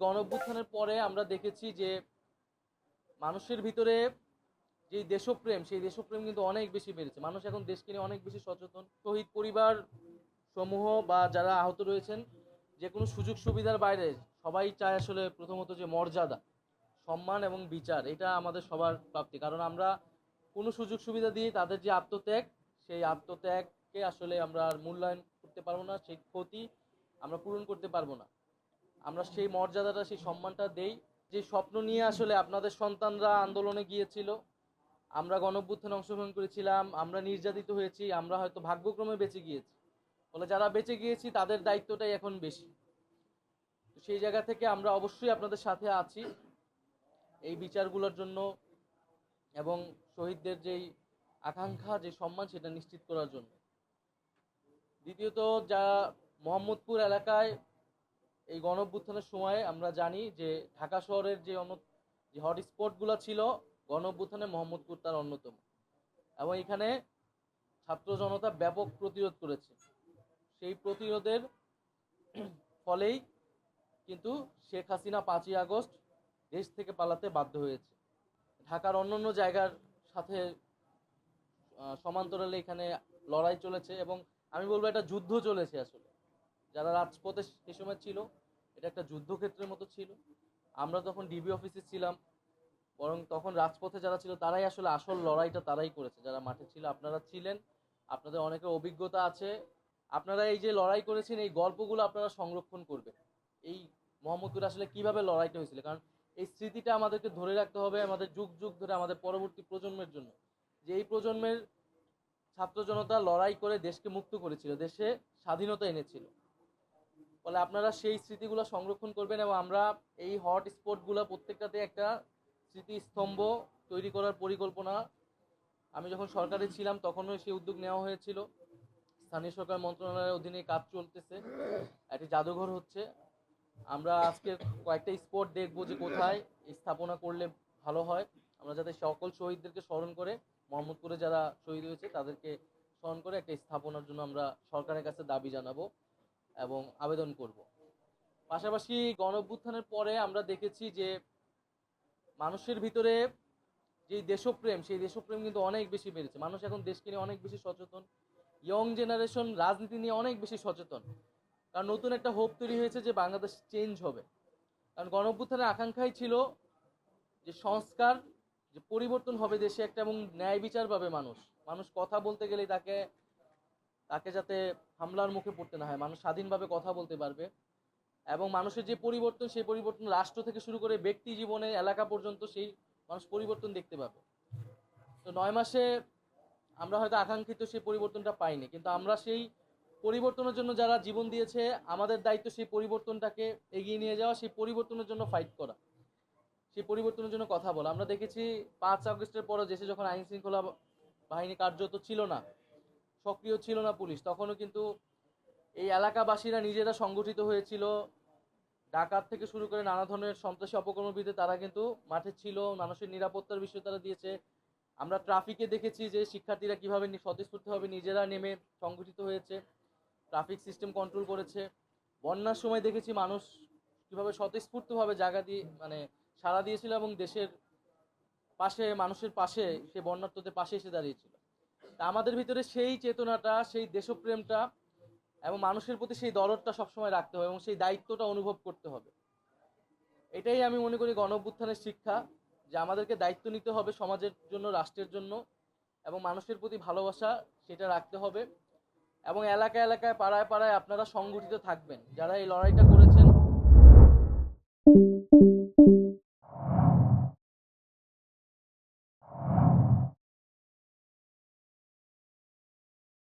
গণঅভ্যুত্থানের পরে আমরা দেখেছি যে মানুষের ভিতরে যে দেশপ্রেম, সেই দেশপ্রেম কিন্তু অনেক বেশি বেড়েছে। মানুষ এখন দেশকে নিয়ে অনেক বেশি সচেতন। শহীদ পরিবার সমূহ বা যারা আহত রয়েছেন, যে কোনো সুযোগ সুবিধার বাইরে সবাই চায় আসলে প্রথমত যে মর্যাদা, সম্মান এবং বিচার, এটা আমাদের সবার প্রাপ্তি। কারণ আমরা কোনো সুযোগ সুবিধা দিয়ে তাদের যে আত্মত্যাগ, সেই আত্মত্যাগকে আসলে আমরা আর মূল্যায়ন করতে পারবো না, সেই ক্ষতি আমরা পূরণ করতে পারবো না। আমরা সেই মর্যাদাটা, সেই সম্মানটা দেই। যে স্বপ্ন নিয়ে আসলে আপনাদের সন্তানরা আন্দোলনে গিয়েছিল, আমরা গণঅভ্যুত্থানে অংশগ্রহণ করেছিলাম, আমরা নির্যাতিত হয়েছি, আমরা হয়তো ভাগ্যক্রমে বেঁচে গিয়েছি। ফলে যারা বেঁচে গিয়েছি তাদের দায়িত্বটাই এখন বেশি। তো সেই জায়গা থেকে আমরা অবশ্যই আপনাদের সাথে আছি এই বিচারগুলোর জন্য এবং শহীদদের যেই আকাঙ্ক্ষা, যে সম্মান, সেটা নিশ্চিত করার জন্য। দ্বিতীয়ত, যা মোহাম্মদপুর এলাকায় এই গণঅভ্যুত্থানের সময় আমরা জানি যে ঢাকা শহরের যে হটস্পটগুলো ছিল, গণঅভ্যুত্থানে মোহাম্মদপুর তার অন্যতম। এবং এখানে ছাত্র জনতা ব্যাপক প্রতিরোধ করেছে। সেই প্রতিরোধের ফলেই কিন্তু শেখ হাসিনা 5ই আগস্ট দেশ থেকে পালাতে বাধ্য হয়েছে। ঢাকার অন্যান্য জায়গার সাথে সমান্তরালে এখানে লড়াই চলেছে এবং আমি বলবো এটা যুদ্ধ চলেছে আসলে। যারা রাজপথে সে সময় ছিল, এটা একটা যুদ্ধক্ষেত্রের মতো ছিল। আমরা তখন ডিবি অফিসে ছিলাম, বরং তখন রাজপথে যারা ছিল তারাই আসলে আসল লড়াইটা তারাই করেছে, যারা মাঠে ছিল। আপনারা ছিলেন, আপনাদের অনেকের অভিজ্ঞতা আছে। আপনারা এই যে লড়াই করেছেন, এই গল্পগুলো আপনারা সংরক্ষণ করবেন। এই মোহাম্মদপুর আসলে কিভাবে লড়াইটা হয়েছিল, কারণ এই স্মৃতিটা আমাদেরকে ধরে রাখতে হবে আমাদের যুগ যুগ ধরে, আমাদের পরবর্তী প্রজন্মের জন্য, যে এই প্রজন্মের ছাত্র জনতা লড়াই করে দেশকে মুক্ত করেছিল, দেশে স্বাধীনতা এনেছিল। ফলে আপনারা সেই স্মৃতিগুলো সংরক্ষণ করবেন এবং আমরা এই হট স্পটগুলো প্রত্যেকটাতে একটা স্মৃতিস্তম্ভ তৈরি করার পরিকল্পনা, আমি যখন সরকারে ছিলাম তখনও সেই উদ্যোগ নেওয়া হয়েছিল। স্থানীয় সরকার মন্ত্রণালয়ের অধীনে কাজ চলতেছে, একটি জাদুঘর হচ্ছে। আমরা আজকে কয়েকটা স্পট দেখবো যে কোথায় স্থাপনা করলে ভালো হয়, আমরা যাতে সকল শহীদদেরকে স্মরণ করে, মোহাম্মদপুরে যারা শহীদ হয়েছে তাদেরকে স্মরণ করে একটা স্থাপনার জন্য আমরা সরকারের কাছে দাবি জানাবো এবং আবেদন করব। পাশাপাশি গণঅভ্যুত্থানের পরে আমরা দেখেছি যে মানুষের ভিতরে যে দেশপ্রেম, সেই দেশপ্রেম কিন্তু অনেক বেশি বেড়েছে। মানুষ এখন দেশকে নিয়ে অনেক বেশি সচেতন। ইয়ং জেনারেশন রাজনীতি নিয়ে অনেক বেশি সচেতন, কারণ নতুন একটা হোপ তৈরি হয়েছে যে বাংলাদেশ চেঞ্জ হবে। কারণ গণঅভ্যুত্থানের আকাঙ্ক্ষাই ছিল যে সংস্কার, যে পরিবর্তন হবে দেশে একটা, এবং ন্যায় বিচার পাবে মানুষ। মানুষ কথা বলতে গেলেই তাকে তাকে যাতে হামলার মুখে পড়তে না হয়, মানুষ স্বাধীনভাবে কথা বলতে পারবে। এবং মানুষের যে পরিবর্তন, সেই পরিবর্তন রাষ্ট্র থেকে শুরু করে ব্যক্তি জীবনে, এলাকা পর্যন্ত সেই মানুষ পরিবর্তন দেখতে পাবে। তো 9 মাসে আমরা হয়তো আকাঙ্ক্ষিত সেই পরিবর্তনটা পাইনি, কিন্তু আমরা সেই পরিবর্তনের জন্য যারা জীবন দিয়েছে, আমাদের দায়িত্ব সেই পরিবর্তনটাকে এগিয়ে নিয়ে যাওয়া, সেই পরিবর্তনের জন্য ফাইট করা, সেই পরিবর্তনের জন্য কথা বলা। আমরা দেখেছি 5 আগস্টের পরে দেশে যখন আইন শৃঙ্খলা বাহিনী কার্যত ছিল না, সক্রিয় ছিল না পুলিশ, তখনও কিন্তু এই এলাকাবাসীরা নিজেরা সংগঠিত হয়েছিল। ডাকাত থেকে শুরু করে নানা ধরনের সন্ত্রাসী অপকর্মবিদে তারা কিন্তু মাঠে ছিল, মানুষের নিরাপত্তার বিষয় তারা দিয়েছে। আমরা ট্রাফিকে দেখেছি যে শিক্ষার্থীরা কিভাবে স্বতঃস্ফূর্তভাবে নিজেরা নেমে সংগঠিত হয়েছে, ট্রাফিক সিস্টেম কন্ট্রোল করেছে। বন্যার সময় দেখেছি মানুষ কিভাবে স্বতঃস্ফূর্তভাবে জায়গা দিয়ে সাড়া দিয়েছিল এবং দেশের পাশে, মানুষের পাশে, সে বন্যার্থদের পাশে এসে দাঁড়িয়েছিল। তা আমাদের ভিতরে সেই চেতনাটা, সেই দেশপ্রেমটা এবং মানুষের প্রতি সেই দরদটা সবসময় রাখতে হবে এবং সেই দায়িত্বটা অনুভব করতে হবে। এটাই আমি মনে করি গণঅভ্যুত্থানের শিক্ষা, যে আমাদেরকে দায়িত্ব নিতে হবে সমাজের জন্য, রাষ্ট্রের জন্য, এবং মানুষের প্রতি ভালোবাসা সেটা রাখতে হবে। এবং এলাকায় এলাকায়, পাড়ায় পাড়ায় আপনারা সংগঠিত থাকবেন, যারা এই লড়াইটা করেছেন।